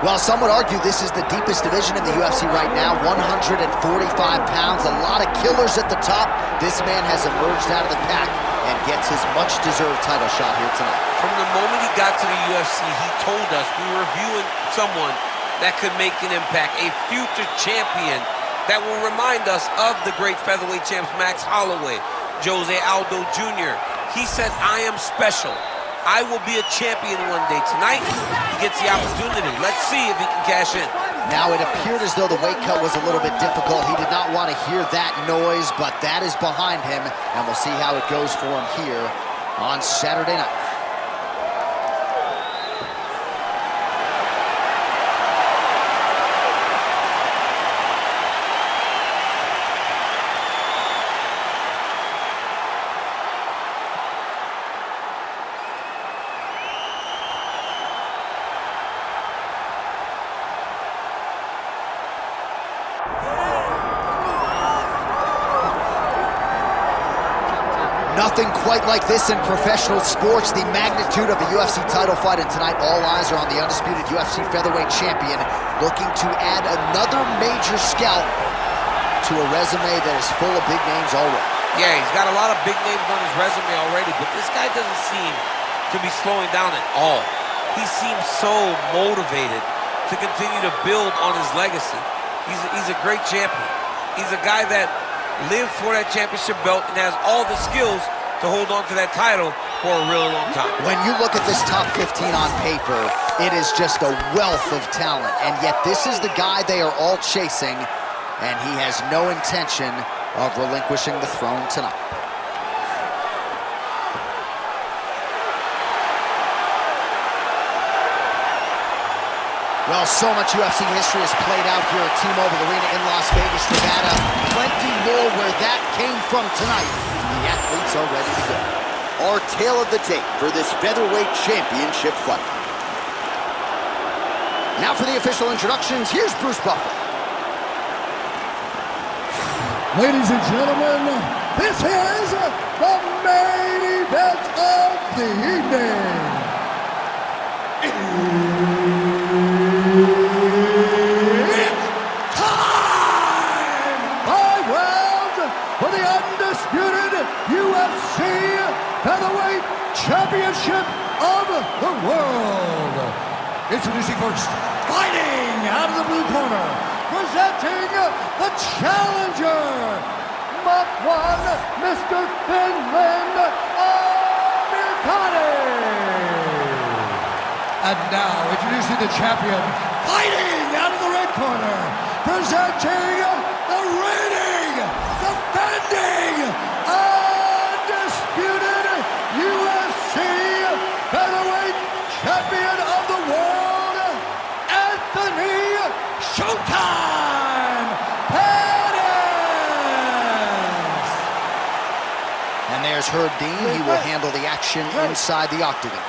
Well, some would argue this is the deepest division in the UFC right now, 145 pounds, a lot of killers at the top. This man has emerged out of the pack and gets his much-deserved title shot here tonight. From the moment he got to the UFC, he told us we were viewing someone that could make an impact, a future champion that will remind us of the great featherweight champs Max Holloway, Jose Aldo Jr. He said, I am special. I will be a champion one day. Tonight, he gets the opportunity. Let's see if he can cash in. Now, it appeared as though the weight cut was a little bit difficult. He did not want to hear that noise, but that is behind him, and we'll see how it goes for him here on Saturday night. Nothing quite like this in professional sports, the magnitude of a UFC title fight, and tonight all eyes are on the undisputed UFC featherweight champion, looking to add another major scalp to a resume that is full of big names already. Yeah, he's got a lot of big names on his resume already, but this guy doesn't seem to be slowing down at all. He seems so motivated to continue to build on his legacy. He's a great champion. He's a guy that lived for that championship belt and has all the skills to hold on to that title for a really long time. When you look at this top 15 on paper, it is just a wealth of talent, and yet this is the guy they are all chasing, and he has no intention of relinquishing the throne tonight. Well, so much UFC history has played out here at T-Mobile Arena in Las Vegas, Nevada. Plenty more where that came from tonight. The athletes are ready to go. Our tale of the tape for this featherweight championship fight. Now for the official introductions, here's Bruce Buffer. Ladies and gentlemen, this is the main event of the evening. For the undisputed UFC Featherweight Championship of the world. Introducing first, fighting out of the blue corner, presenting the challenger, Makwan Mr. Finland Amirkhani. And now, introducing the champion, fighting out of the red corner, presenting the reigning, defending, undisputed UFC featherweight champion of the world, Anthony Showtime Pettis. And there's Herb Dean. He will handle the action inside the octagon.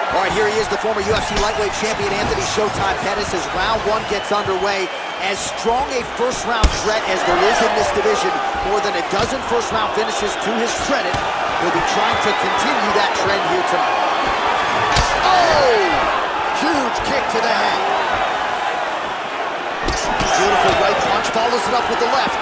All right, here he is, the former UFC lightweight champion, Anthony Showtime Pettis, as round one gets underway. As strong a first-round threat as there is in this division, more than a dozen first-round finishes to his credit. He'll be trying to continue that trend here tonight. Oh! Huge kick to the head. Beautiful right punch, follows it up with the left.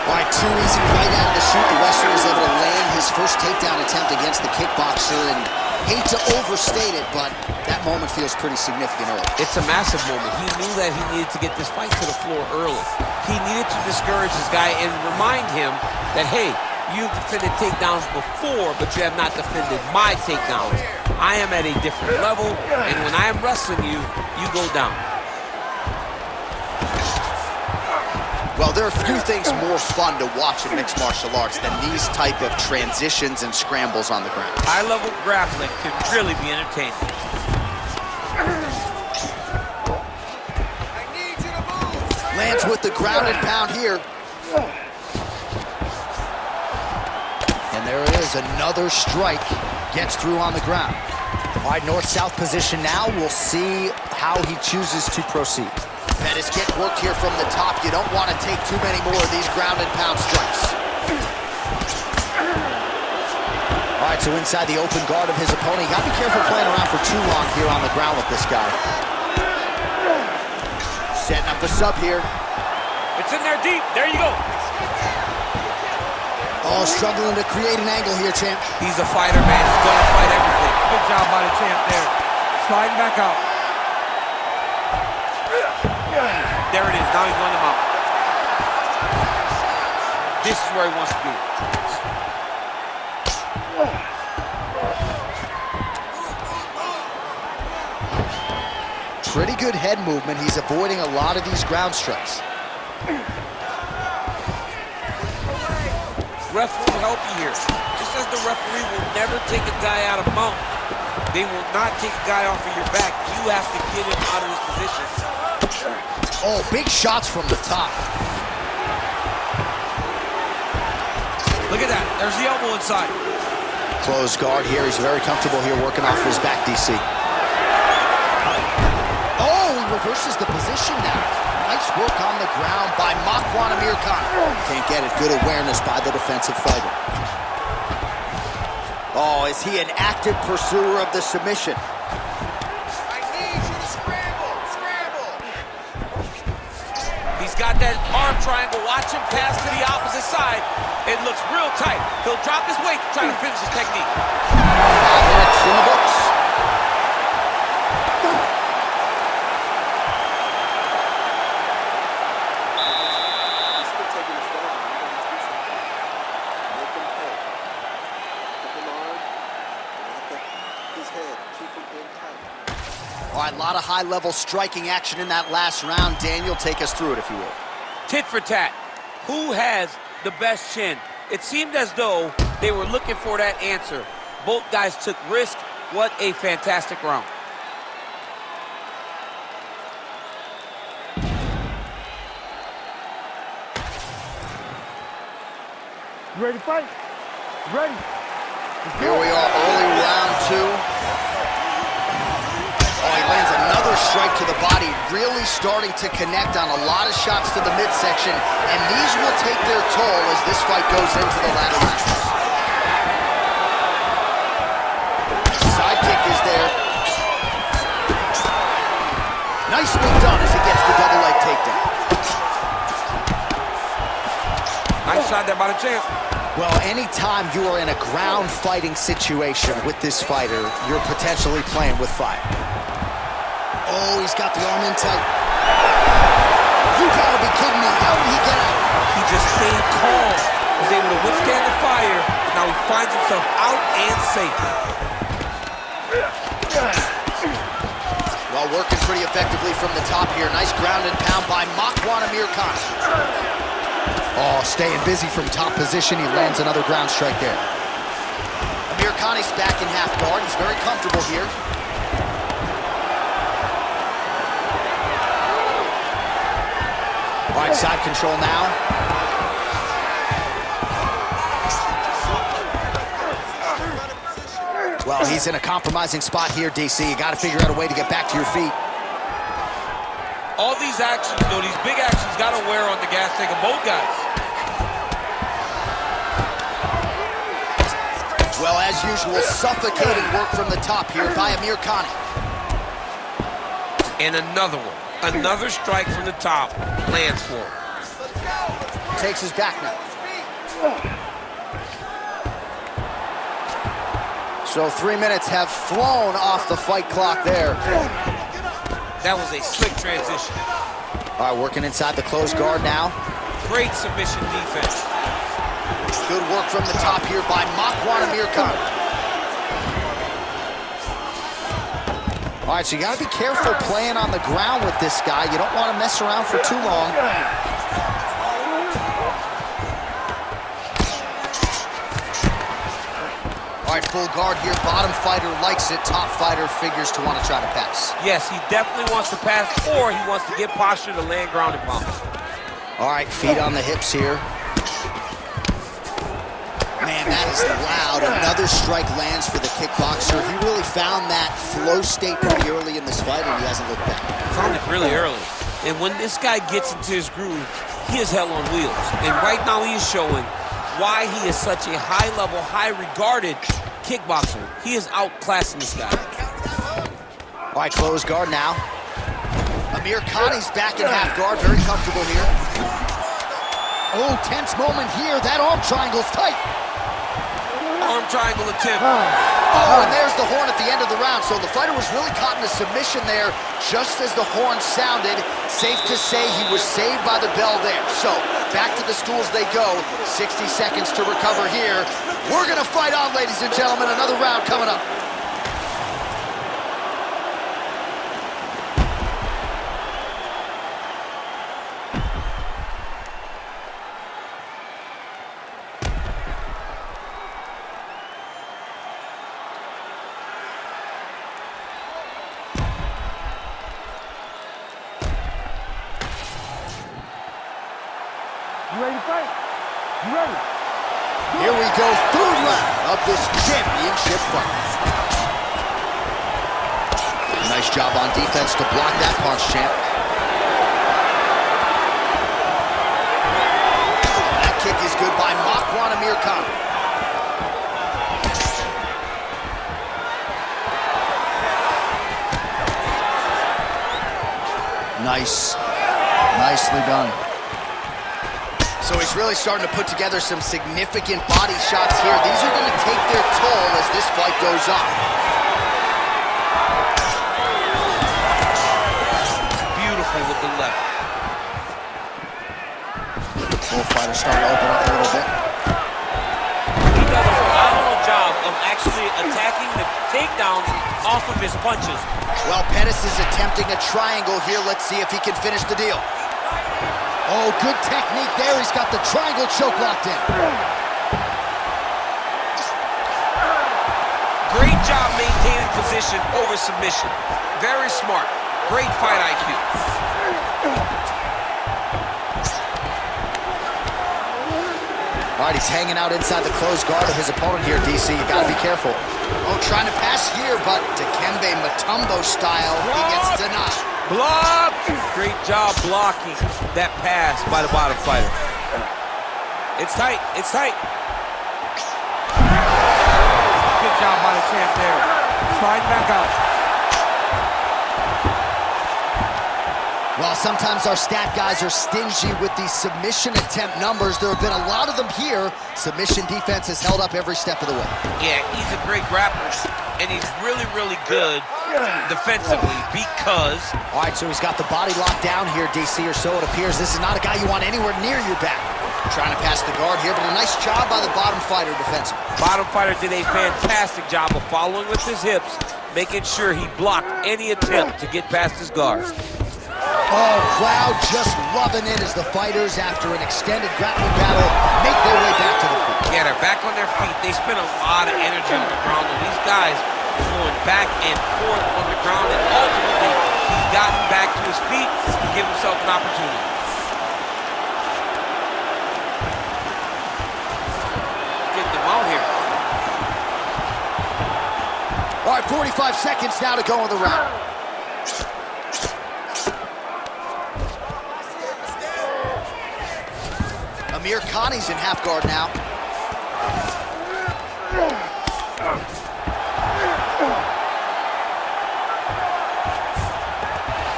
All right, too easy right out of the chute. The wrestler is able to land his first takedown attempt against the kickboxer, and hate to overstate it, but that moment feels pretty significant early. It's a massive moment. He knew that he needed to get this fight to the floor early. He needed to discourage this guy and remind him that, hey, you've defended takedowns before, but you have not defended my takedowns. I am at a different level, and when I am wrestling you, you go down. Well, there are few things more fun to watch in mixed martial arts than these type of transitions and scrambles on the ground. High-level grappling can really be entertaining. Lands with the ground and pound here. And there it is, another strike. Gets through on the ground. All right, north-south position now. We'll see how he chooses to proceed. Pettis get worked here from the top. You don't want to take too many more of these ground and pound strikes. All right, so inside the open guard of his opponent, you got to be careful playing around for too long here on the ground with this guy. Setting up the sub here. It's in there deep. There you go. Oh, struggling to create an angle here, champ. He's a fighter, man. He's gonna fight everything. Good job by the champ there. Sliding back out. There it is. Now he's on him out. This is where he wants to be. Pretty good head movement. He's avoiding a lot of these ground strikes. Ref will help you here. Just as the referee will never take a guy out of mount, they will not take a guy off of your back. You have to get him out of his position. Oh, big shots from the top. Look at that. There's the elbow inside. Close guard here. He's very comfortable here working off his back, DC. Oh, he reverses the position now. Nice work on the ground by Makwan Amirkhani. Can't get it. Good awareness by the defensive fighter. Oh, is he an active pursuer of the submission? I need you to scramble, scramble. He's got that arm triangle. Watch him pass to the opposite side. It looks real tight. He'll drop his weight to try to finish his technique. 5 minutes in the books. All right, a lot of high-level striking action in that last round. Daniel, take us through it, if you will. Tit for tat. Who has the best chin? It seemed as though they were looking for that answer. Both guys took risk. What a fantastic round. You ready to fight? Ready? Here we are, early round 2. Oh, he lands another strike to the body, really starting to connect on a lot of shots to the midsection, and these will take their toll as this fight goes into the latter rounds. Side kick is there. Nicely done as he gets the double leg takedown. Nice shot there by the champ. Well, anytime you are in a ground fighting situation with this fighter, you're potentially playing with fire. Oh, he's got the arm in tight. You gotta be kidding me. How did he get out? He just stayed calm. Was able to withstand the fire. Now he finds himself out and safe. Well, working pretty effectively from the top here. Nice ground and pound by Makwan Amirkhani. Oh, staying busy from top position. He lands another ground strike there. Amirkhani's back in half guard. He's very comfortable here. All right, side control now. Well, he's in a compromising spot here, DC. You got to figure out a way to get back to your feet. All these actions, though, these big actions, got to wear on the gas tank of both guys. Well, as usual, suffocating work from the top here by Amirkhani. And another one. Another strike from the top. Lands for him. Takes his back now. So 3 minutes have flown off the fight clock there. That was a slick transition. All right, working inside the closed guard now. Great submission defense. Good work from the top here by Makwan Amirkhani. All right, so you got to be careful playing on the ground with this guy. You don't want to mess around for too long. All right, full guard here. Bottom fighter likes it. Top fighter figures to want to try to pass. Yes, he definitely wants to pass, or he wants to get posture to land ground and pound. All right, feet on the hips here. Man, that is loud. Another strike lands for the kickboxer. He really found that flow state pretty early in this fight, and he hasn't looked back. Found it really early. And when this guy gets into his groove, he is hell on wheels. And right now he is showing why he is such a high-level, high-regarded kickboxer. He is outclassing this guy. All right, close guard now. Amirkhani's back in half guard, very comfortable here. Oh, tense moment here. That arm triangle's tight. Arm triangle attempt. Oh, and there's the horn at the end of the round. So the fighter was really caught in a submission there just as the horn sounded. Safe to say he was saved by the bell there. So back to the stools they go. 60 seconds to recover here. We're going to fight on, ladies and gentlemen. Another round coming up. You ready to fight? You ready? Here we go, third round of this championship fight. Nice job on defense to block that punch, champ. That kick is good by Makwan Amirkhani. Nice. Nicely done. So he's really starting to put together some significant body shots here. These are going to take their toll as this fight goes on. Beautiful with the left. Both fighters starting to open up a little bit. He does a phenomenal job of actually attacking the takedowns off of his punches. Well, Pettis is attempting a triangle here. Let's see if he can finish the deal. Oh, good technique there. He's got the triangle choke locked in. Great job maintaining position over submission. Very smart. Great fight IQ. All right, he's hanging out inside the closed guard of his opponent here, DC. You gotta be careful. Oh, trying to pass here, but Dikembe Mutombo style, he gets denied. Block! Great job blocking that pass by the bottom fighter. It's tight. It's tight. Good job by the champ there. Slide back out. Well, sometimes our stat guys are stingy with these submission attempt numbers. There have been a lot of them here. Submission defense has held up every step of the way. Yeah, he's a great grappler, and he's really, really good defensively because... All right, so he's got the body locked down here, DC, or so it appears. This is not a guy you want anywhere near your back. Trying to pass the guard here, but a nice job by the bottom fighter defensively. Bottom fighter did a fantastic job of following with his hips, making sure he blocked any attempt to get past his guard. Oh, crowd just loving it as the fighters, after an extended grappling battle, make their way back to the feet. Yeah, they're back on their feet. They spend a lot of energy on the ground, and these guys are going back and forth on the ground, and ultimately, he's gotten back to his feet to give himself an opportunity. Getting them out here. All right, 45 seconds now to go in the round. Amirkhani's in half guard now.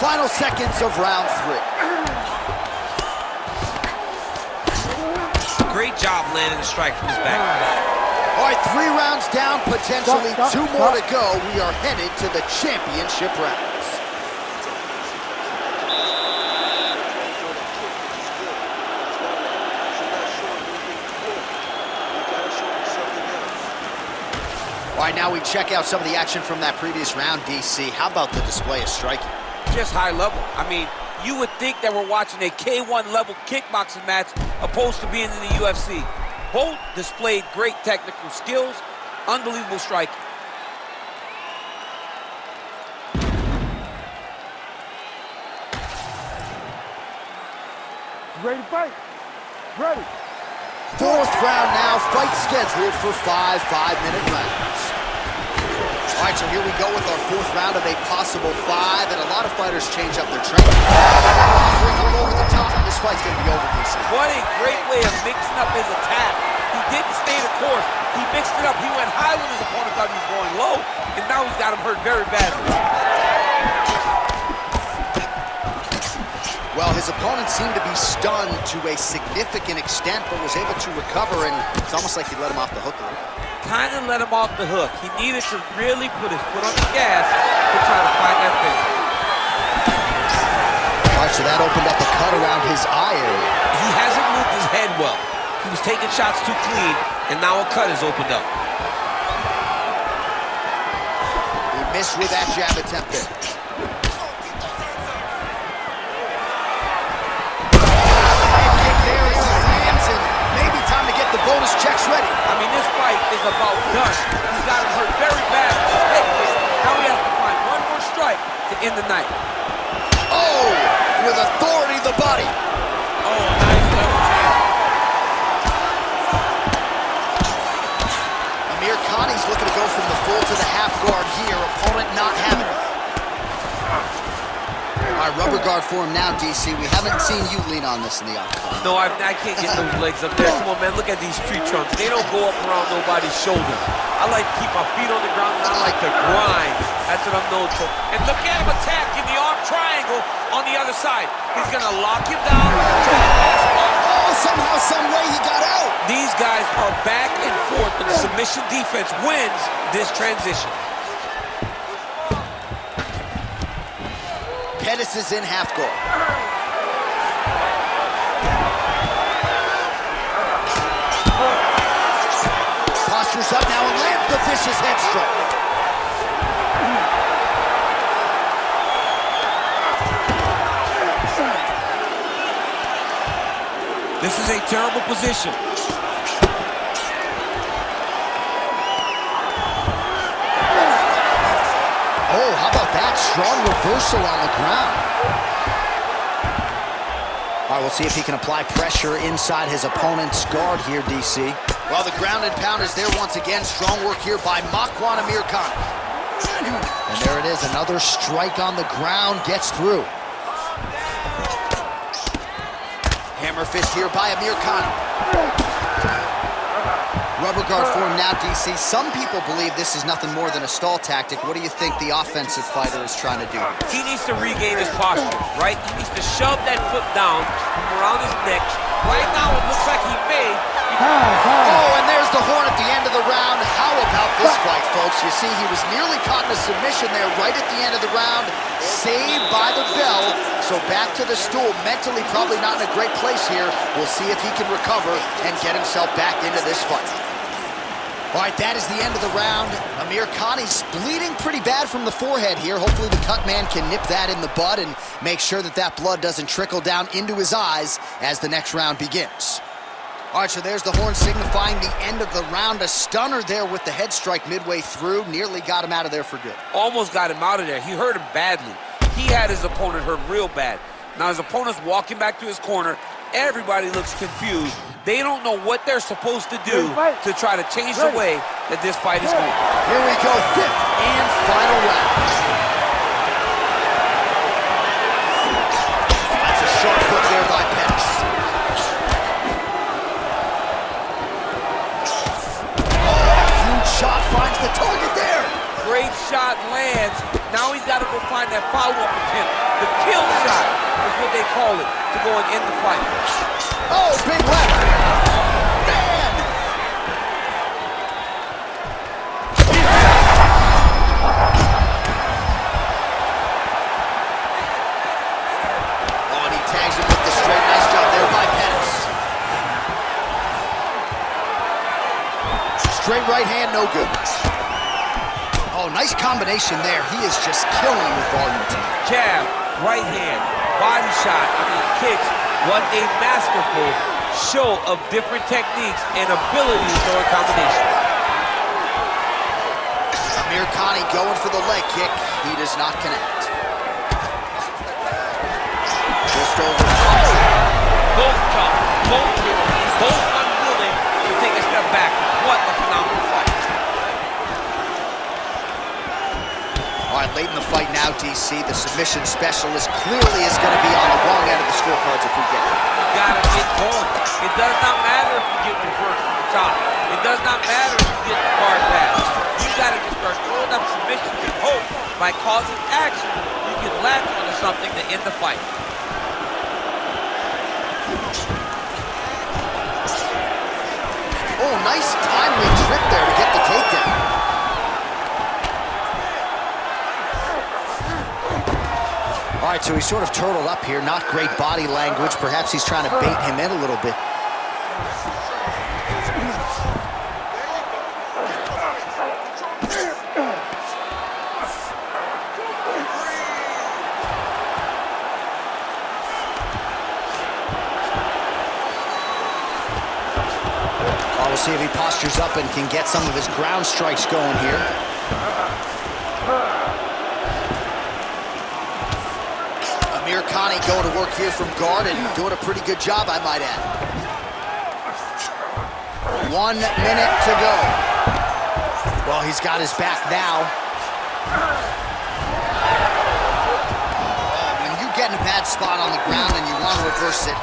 Final seconds of round 3. Great job landing the strike from his back. All right, 3 rounds down, potentially 2 more to go. We are headed to the championship rounds. All right, now we check out some of the action from that previous round, DC. How about the display of striking? Just high level. I mean, you would think that we're watching a K1 level kickboxing match opposed to being in the UFC. Both displayed great technical skills, unbelievable striking. You ready to fight? Ready. 4th round now, fight scheduled for 5 5-minute rounds. All right, so here we go with our 4th round of a possible 5, and a lot of fighters change up their training. Going over the top, this fight's going to be over, DC. What a great way of mixing up his attack. He didn't stay the course. He mixed it up. He went high when his opponent thought he was going low, and now he's got him hurt very badly. Well, his opponent seemed to be stunned to a significant extent, but was able to recover, and it's almost like he let him off the hook a little. Kind of let him off the hook. He needed to really put his foot on the gas to try to find that finish. All right, so that opened up a cut around his eye area. He hasn't moved his head well. He was taking shots too clean, and now a cut has opened up. He missed with that jab attempt there. Bonus checks ready. I mean, this fight is about done. He's got him hurt very bad with his head kick. Now he has to find one more strike to end the night. Oh, with authority the body. Oh, nice level jab. Amirkhani's looking to go from the full to the half guard here. Opponent not having it. All right, rubber guard for him now, DC. We haven't seen you lean on this in the octagon. No, I can't get those legs up there. Come on, man, look at these tree trunks. They don't go up around nobody's shoulders. I like to keep my feet on the ground, and I like to grind. That's what I'm known for. And look at him attacking the arm triangle on the other side. He's going to lock him down. Oh, somehow, some way he got out. These guys are back and forth, and the submission defense wins this transition. Pettis is in half guard. Postures up now and lands the vicious head strike. This is a terrible position. Oh, how about that? Strong reversal on the ground. All right, we'll see if he can apply pressure inside his opponent's guard here, DC. Well, the ground and pound is there once again. Strong work here by Makwan Amirkhani. And there it is, another strike on the ground, gets through. Hammer fist here by Amirkhani. Rubber guard for him now, DC. Some people believe this is nothing more than a stall tactic. What do you think the offensive fighter is trying to do? He needs to regain his posture, right? He needs to shove that foot down from around his neck. Right now, it looks like he may. Oh, and there's the horn at the end of the round. How about this fight, folks? You see, he was nearly caught in a submission there right at the end of the round. Saved by the bell. So back to the stool. Mentally probably not in a great place here. We'll see if he can recover and get himself back into this fight. All right, that is the end of the round. Amirkhani's bleeding pretty bad from the forehead here. Hopefully the cut man can nip that in the bud and make sure that that blood doesn't trickle down into his eyes as the next round begins. All right, so there's the horn signifying the end of the round. A stunner there with the head strike midway through. Nearly got him out of there for good. Almost got him out of there. He hurt him badly. He had his opponent hurt real bad. Now his opponent's walking back to his corner. Everybody looks confused. They don't know what they're supposed to do to try to change the way that this fight is going. Here we go, fifth and final round. That's a sharp hook there by Pettis. Huge shot finds the target there. Great shot lands. Now he's got to go find that follow-up attempt. The kill shot is what they call it to go and end the fight. Oh, big left. Man! Oh, and he tags him with the straight. Nice job there by Pettis. Straight right hand, no good. Oh, nice combination there. He is just killing with volume tonight. Jab, right hand, body shot, kicks. What a masterful show of different techniques and ability to throw a combination. Amirkhani going for the leg kick. He does not connect. Just over. Both tough, both willing, both unwilling to take a step back. What a phenomenal fight. All right, late in the fight now, DC. The submission specialist clearly is going to be on the wrong end of the scorecards if we get it. You gotta get going. It does not matter if you get reversed from the top. It does not matter if you get the guard pass. You gotta just start throwing up submissions and hope by causing action you can latch onto something to end the fight. Oh, nice timely trip there to get the takedown. All right, so he's sort of turtled up here. Not great body language. Perhaps he's trying to bait him in a little bit. We'll see if he postures up and can get some of his ground strikes going here. Amirkhani going to work here from guard and doing a pretty good job, I might add. 1 minute to go. Well, he's got his back now. When you get in a bad spot on the ground and you want to reverse it,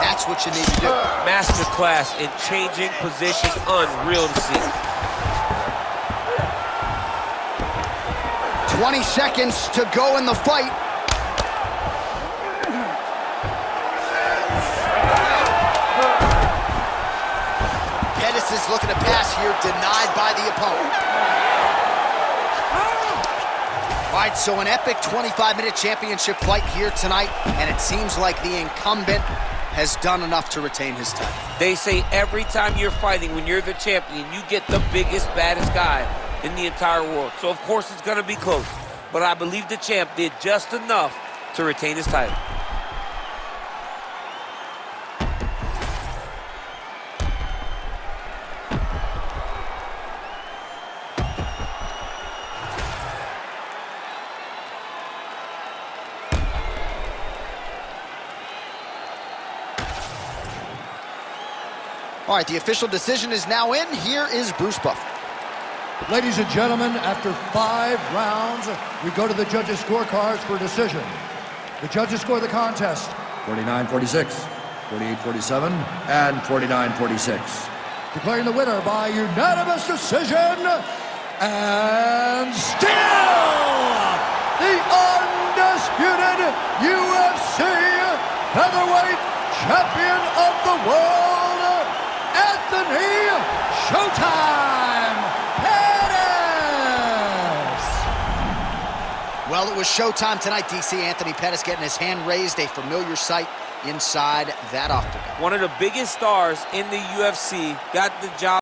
that's what you need to do. Masterclass in changing position, unreal to see. 20 seconds to go in the fight. Pettis is looking to pass here, denied by the opponent. All right, so an epic 25-minute championship fight here tonight, and it seems like the incumbent has done enough to retain his title. They say every time you're fighting, when you're the champion, you get the biggest, baddest guy in the entire world. So, of course, it's going to be close. But I believe the champ did just enough to retain his title. All right, the official decision is now in. Here is Bruce Buffer. Ladies and gentlemen, after 5 rounds, we go to the judges' scorecards for a decision. The judges score the contest 49-46, 48-47, and 49-46. Declaring the winner by unanimous decision, and still the undisputed UFC featherweight champion of the world, Anthony Showtime Pettis! Well, it was showtime tonight, DC. Anthony Pettis getting his hand raised, a familiar sight inside that octagon. One of the biggest stars in the UFC got the job.